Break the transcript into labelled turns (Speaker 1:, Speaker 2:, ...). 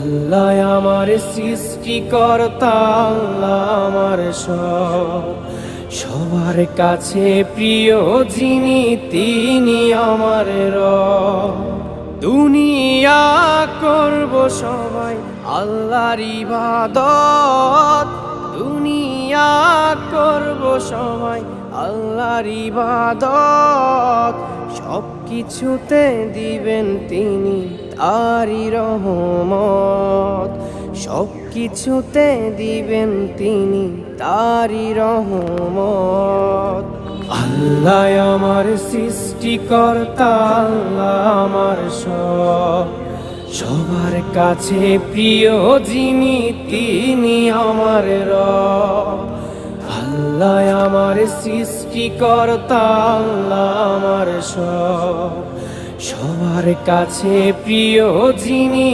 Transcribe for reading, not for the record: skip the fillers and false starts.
Speaker 1: আল্লাহ আমার সৃষ্টিকর্তা, আল্লাহ আমার সব, সবার কাছে প্রিয় যিনি তিনি আমার রব। দুনিয়া করব সবাই আল্লাহর ইবাদত, দুনিয়া করব সবাই আল্লাহর ইবাদত, সব কিছুতে দিবেন তিনি তারই রহমত, সব কিছুতে দিবেন তিনি তারই রহমত। আল্লাহ আমার সৃষ্টিকর্তা, আল্লাহ আমার সব, সবার কাছে প্রিয় যিনি তিনি আমার রব। আল্লাহ আমার সৃষ্টিকর্তা, আল্লাহ আমার সব, সবার কাছে প্রিয় যিনি